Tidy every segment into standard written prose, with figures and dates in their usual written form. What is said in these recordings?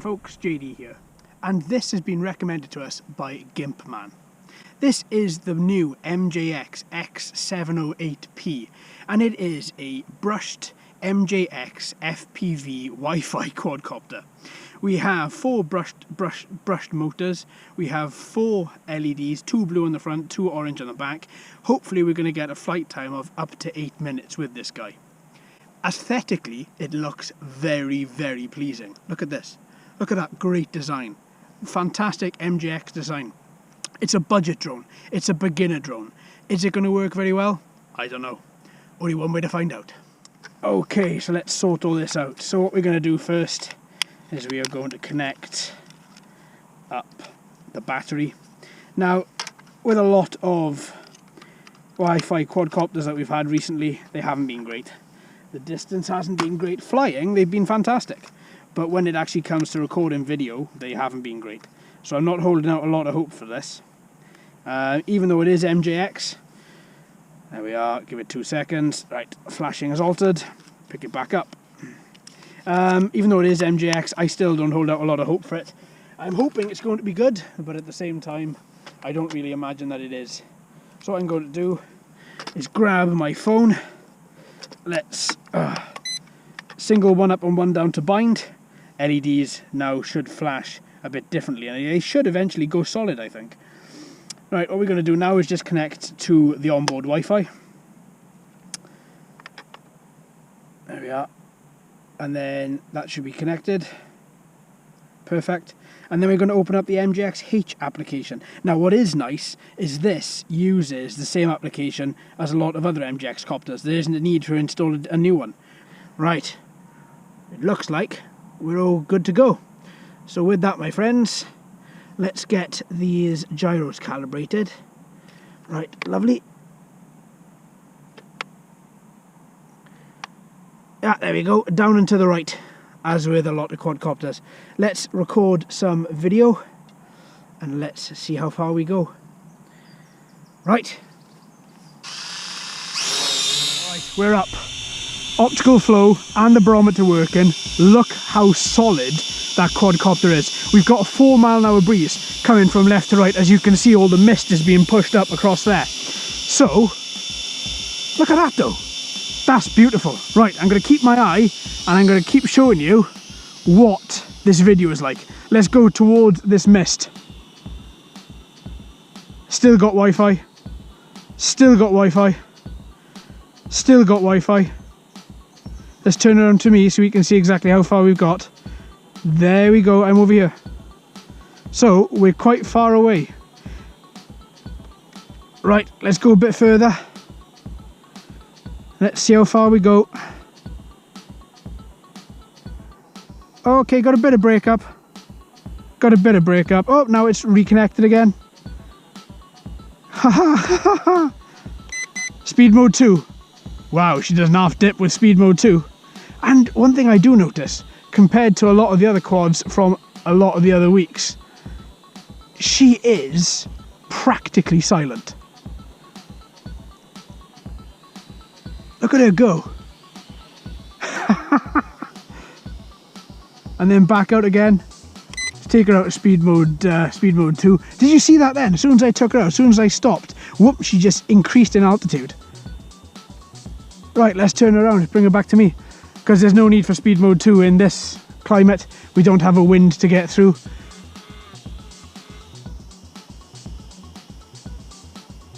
folks, JD here, and this has been recommended to us by Gimpman. This is the new MJX X708P, and it is a brushed MJX FPV Wi-Fi quadcopter. We have 4 brushed motors, we have 4 LEDs, 2 blue on the front, 2 orange on the back. Hopefully we're going to get a flight time of up to 8 minutes with this guy. Aesthetically, it looks very, very pleasing. Look at this. Look at that great design. Fantastic MJX design. It's a budget drone. It's a beginner drone. Is it going to work very well? I don't know. Only one way to find out. Okay, so let's sort all this out. So what we're going to do first is we are going to connect up the battery. Now, with a lot of Wi-Fi quadcopters that we've had recently, they haven't been great. The distance hasn't been great. Flying, they've been fantastic. But when it actually comes to recording video, they haven't been great. So I'm not holding out a lot of hope for this. Even though it is MJX. There we are, give it 2 seconds. Right, flashing is altered. Pick it back up. Even though it is MJX, I still don't hold out a lot of hope for it. I'm hoping it's going to be good, but at the same time, I don't really imagine that it is. So what I'm going to do is grab my phone. Let's single one up and one down to bind. LEDs now should flash a bit differently, and they should eventually go solid, I think. Right, what we're going to do now is just connect to the onboard Wi-Fi. There we are. And then that should be connected. Perfect. And then we're going to open up the MJX-H application. Now what is nice is this uses the same application as a lot of other MJX copters. There isn't a need to install a new one. Right, it looks like we're all good to go. So with that, my friends, let's get these gyros calibrated. Right, lovely. Yeah, there we go, down and to the right, as with a lot of quadcopters. Let's record some video, and let's see how far we go. Right. Right, we're up. Optical flow and the barometer working. Look how solid that quadcopter is. We've got a 4-mile-an-hour breeze coming from left to right. As you can see, all the mist is being pushed up across there. So, look at that though. That's beautiful. Right, I'm going to keep my eye and I'm going to keep showing you what this video is like. Let's go towards this mist. Still got Wi-Fi. Still got Wi-Fi. Still got Wi-Fi. Let's turn around to me so we can see exactly how far we've got. There we go, I'm over here. So, we're quite far away. Right, let's go a bit further. Let's see how far we go. Okay, got a bit of breakup. Got a bit of breakup. Oh, now it's reconnected again. Ha ha ha ha. Speed mode 2. Wow, she does an half dip with speed mode 2. And one thing I do notice, compared to a lot of the other quads from a lot of the other weeks, she is practically silent. Look at her go. And then back out again. Let's take her out of speed mode 2. Did you see that then? As soon as I took her out, as soon as I stopped, whoop, she just increased in altitude. Right, let's turn her around, bring her back to me. Because there's no need for speed mode 2 in this climate. We don't have a wind to get through.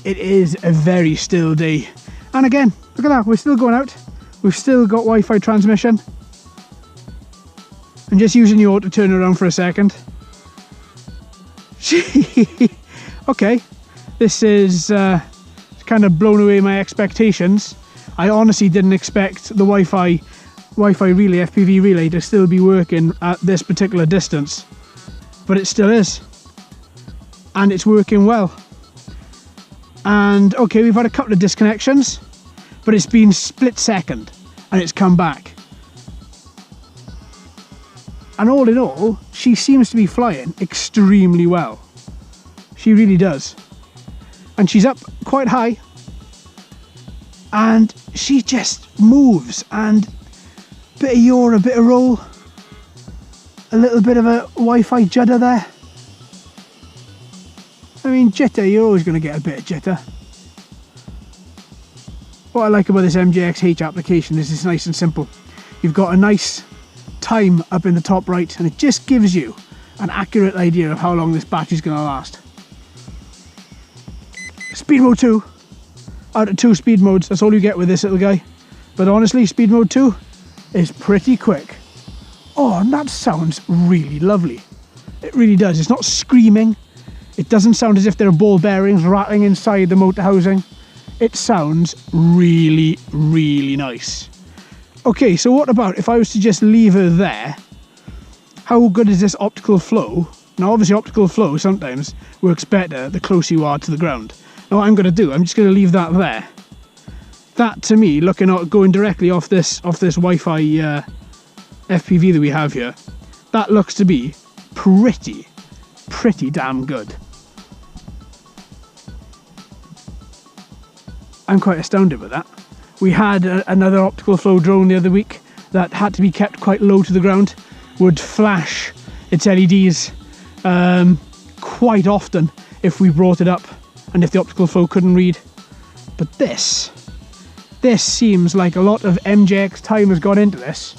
It is a very still day. And again, look at that, we're still going out. We've still got Wi-Fi transmission. I'm just using the auto to turn around for a second. Okay, this is kind of blown away my expectations. I honestly didn't expect the Wi-Fi relay, FPV relay, to still be working at this particular distance. But it still is. And it's working well. And okay, we've had a couple of disconnections, but it's been split second and it's come back. And all in all, she seems to be flying extremely well. She really does. And she's up quite high. And she just moves, and bit of yaw, a bit of roll. a little bit of a Wi-Fi judder there. I mean, jitter, you're always going to get a bit of jitter. What I like about this MJX-H application is it's nice and simple. You've got a nice time up in the top right, and it just gives you an accurate idea of how long this battery's going to last. Speed mode 2, out of 2 speed modes, that's all you get with this little guy. But honestly, speed mode 2 is pretty quick. Oh, and that sounds really lovely. It really does. It's not screaming. It doesn't sound as if there are ball bearings rattling inside the motor housing. It sounds really, really nice. Okay, so what about if I was to just leave her there? How good is this optical flow? Now obviously optical flow sometimes works better the closer you are to the ground. Now what I'm going to do, I'm just going to leave that there. That to me, looking at going directly off this Wi-Fi FPV that we have here, that looks to be pretty damn good. I'm quite astounded with that. We had another optical flow drone the other week that had to be kept quite low to the ground, would flash its LEDs quite often if we brought it up and if the optical flow couldn't read. But this seems like a lot of MJX time has gone into this,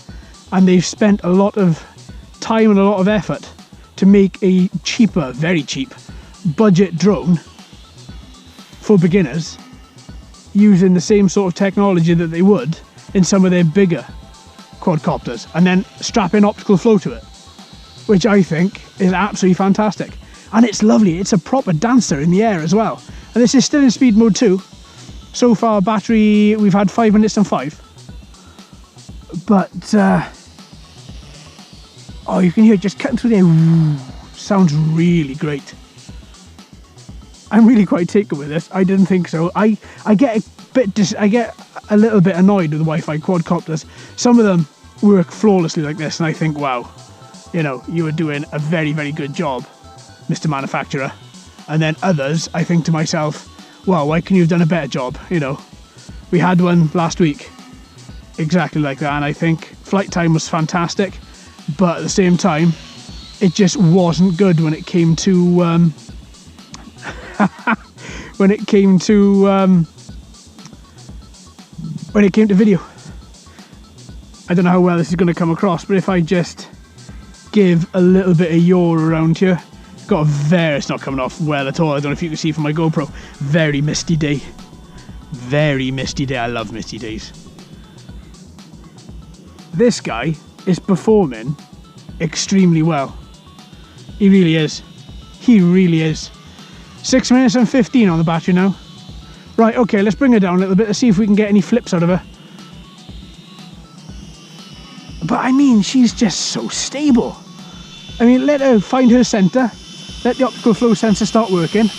and they've spent a lot of time and a lot of effort to make a cheaper, very cheap, budget drone for beginners using the same sort of technology that they would in some of their bigger quadcopters, and then strap in optical flow to it, which I think is absolutely fantastic. And it's lovely, it's a proper dancer in the air as well. And this is still in speed mode 2. So far battery, we've had 5 minutes and 5. But, oh, you can hear it just cutting through there. Sounds really great. I'm really quite taken with this. I didn't think so. I get a little bit annoyed with the Wi-Fi quadcopters. Some of them work flawlessly like this, and I think, wow, you know, you were doing a very, very good job, Mr. Manufacturer. And then others, I think to myself, wow, why can you have done a better job? You know, we had one last week exactly like that, and I think flight time was fantastic, but at the same time, it just wasn't good when it came to when it came to video. I don't know how well this is going to come across, but if I just give a little bit of yaw around here, got a it's not coming off well at all. I don't know if you can see from my GoPro. Very misty day. Very misty day. I love misty days. This guy is performing extremely well. He really is. He really is. 6 minutes and 15 on the battery now. Right, okay, let's bring her down a little bit. Let's see if we can get any flips out of her. But I mean, she's just so stable. I mean, let her find her centre. Let the optical flow sensor start working.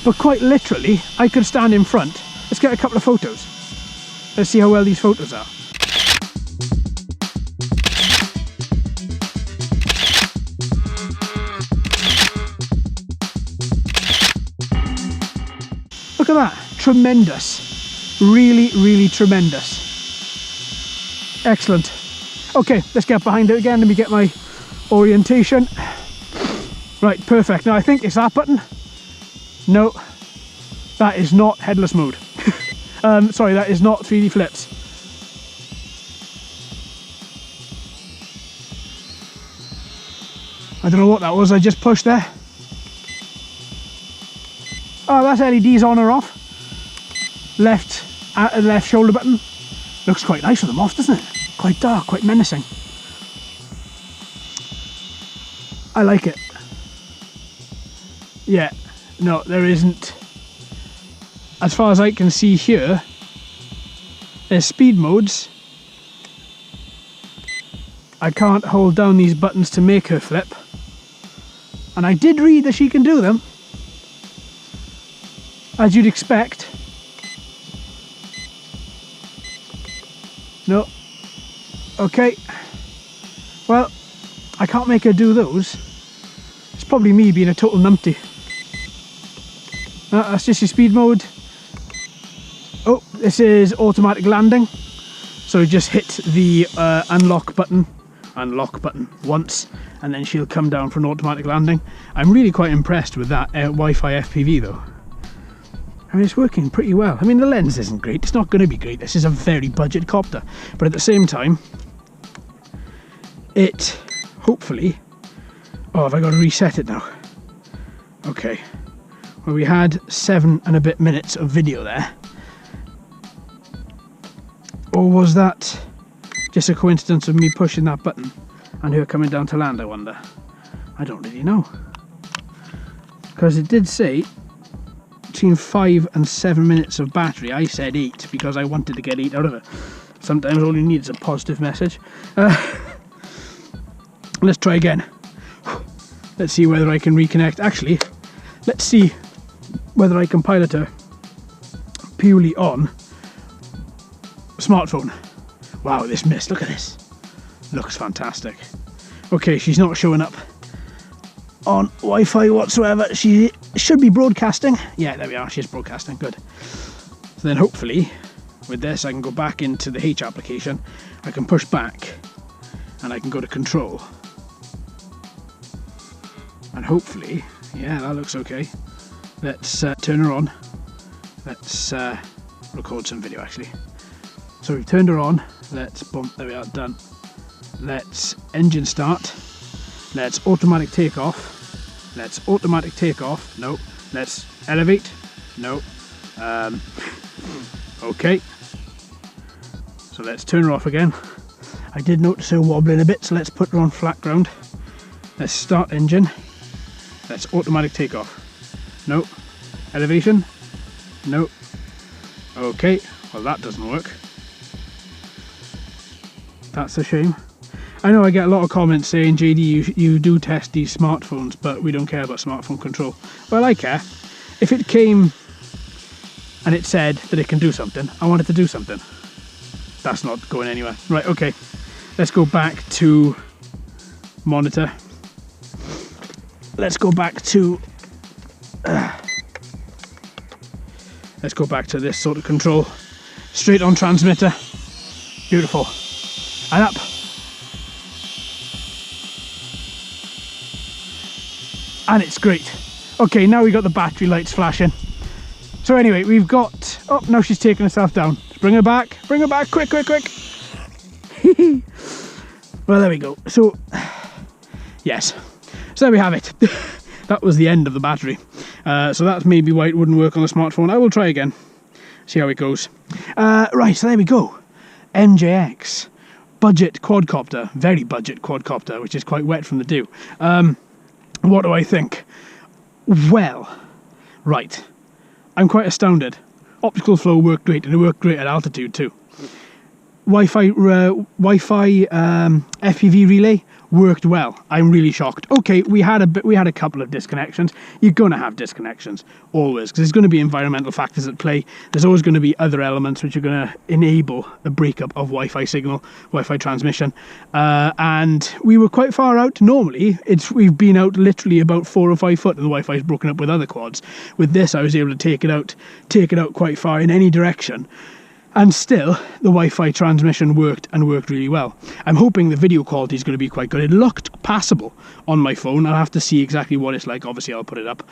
But quite literally, I could stand in front. Let's get a couple of photos. Let's see how well these photos are. Look at that, tremendous. Really, really tremendous. Excellent. Okay, let's get behind it again. Let me get my orientation. Right, perfect. Now I think it's that button. No, that is not headless mode. Sorry, that is not 3D flips. I don't know what that was I just pushed there. Oh, that's LEDs on or off. Left shoulder button. Looks quite nice with them off, doesn't it? Quite dark, quite menacing. I like it. Yeah, no, there isn't. As far as I can see here, there's speed modes. I can't hold down these buttons to make her flip. And I did read that she can do them, as you'd expect. No. Okay. Well, I can't make her do those. It's probably me being a total numpty. That's just your speed mode. Oh, this is automatic landing. So just hit the unlock button and lock button once, and then she'll come down for an automatic landing. I'm really quite impressed with that Wi-Fi FPV though. I mean, it's working pretty well. I mean, the lens isn't great, it's not going to be great, this is a very budget copter, but at the same time, it hopefully... Oh, have I got to reset it now? Okay. Well, we had 7 and a bit minutes of video there. Or was that just a coincidence of me pushing that button and her coming down to land, I wonder? I don't really know. Because it did say between 5 and 7 minutes of battery. I said 8 because I wanted to get 8 out of it. Sometimes all you need is a positive message. Let's try again. Let's see whether I can reconnect. Actually, let's see whether I can pilot her purely on smartphone. Wow, this mist, look at this. Looks fantastic. Okay, she's not showing up on Wi-Fi whatsoever. She should be broadcasting. Yeah, there we are, she's broadcasting, good. So then hopefully, with this, I can go back into the H application. I can push back, and I can go to control. And hopefully, yeah, that looks okay. Let's turn her on. Let's record some video actually. So we've turned her on. Let's bump, there we are, done. Let's engine start. Let's automatic takeoff. Let's automatic takeoff. No. Let's elevate. No. Okay. So let's turn her off again. I did notice her wobbling a bit, so let's put her on flat ground. Let's start engine. Let's automatic takeoff. No. Elevation. No. Okay. Well, that doesn't work. That's a shame. I know I get a lot of comments saying, JD, you do test these smartphones, but we don't care about smartphone control. Well, I care. If it came and it said that it can do something, I want it to do something. That's not going anywhere. Right, okay. Let's go back to monitor. Let's go back to... let's go back to this sort of control. Straight on transmitter. Beautiful. And up. And it's great. Okay, now we got the battery lights flashing. So anyway, we've got... Oh, now she's taking herself down. Let's bring her back. Bring her back. Quick, quick, quick. Well, there we go. So, yes. So there we have it. That was the end of the battery. So that's maybe why it wouldn't work on the smartphone. I will try again. See how it goes. Right, so there we go. MJX. Budget quadcopter. Very budget quadcopter, which is quite wet from the dew. What do I think? Well, right. I'm quite astounded. Optical flow worked great, and it worked great at altitude too. Wi-Fi FPV relay worked well. I'm really shocked. Okay, we had a couple of disconnections. You're going to have disconnections always, because there's going to be environmental factors at play. There's always going to be other elements which are going to enable a breakup of Wi-Fi signal, Wi-Fi transmission. And we were quite far out. Normally, we've been out literally about 4 or 5 foot, and the Wi-Fi is broken up with other quads. With this, I was able to take it out quite far in any direction. And still, the Wi-Fi transmission worked really well. I'm hoping the video quality is going to be quite good. It looked passable on my phone. I'll have to see exactly what it's like. Obviously, I'll put it up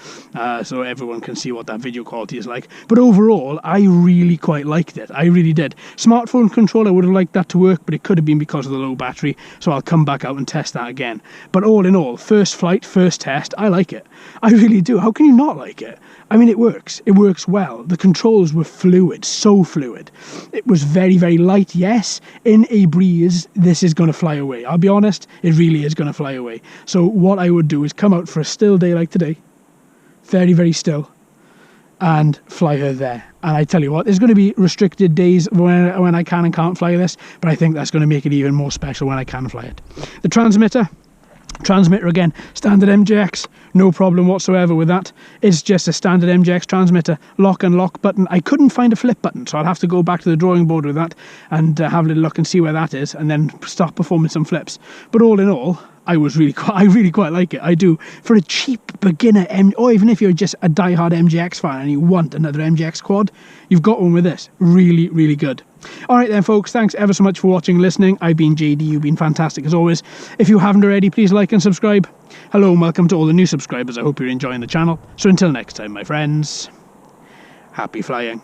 so everyone can see what that video quality is like. But overall, I really quite liked it. I really did. Smartphone control, I would have liked that to work, but it could have been because of the low battery. So I'll come back out and test that again. But all in all, first flight, first test, I like it. I really do. How can you not like it? I mean, it works. It works well. The controls were fluid, so fluid. It was very, very light, yes. In a breeze, this is going to fly away. I'll be honest, it really is going to fly away. So what I would do is come out for a still day like today, very, very still, and fly her there. And I tell you what, there's going to be restricted days when I can and can't fly this, but I think that's going to make it even more special when I can fly it. The transmitter again, standard MJX, no problem whatsoever with that. It's just a standard MJX transmitter, lock and lock button. I couldn't find a flip button, so I'll have to go back to the drawing board with that and have a little look and see where that is, and then start performing some flips. But all in all, I really quite like it. I do. For a cheap beginner, or even if you're just a die-hard MJX fan and you want another MJX quad, you've got one with this. Really, really good. Alright then folks, thanks ever so much for watching and listening. I've been JD, you've been fantastic as always. If you haven't already, please like and subscribe. Hello and welcome to all the new subscribers, I hope you're enjoying the channel. So until next time my friends, happy flying.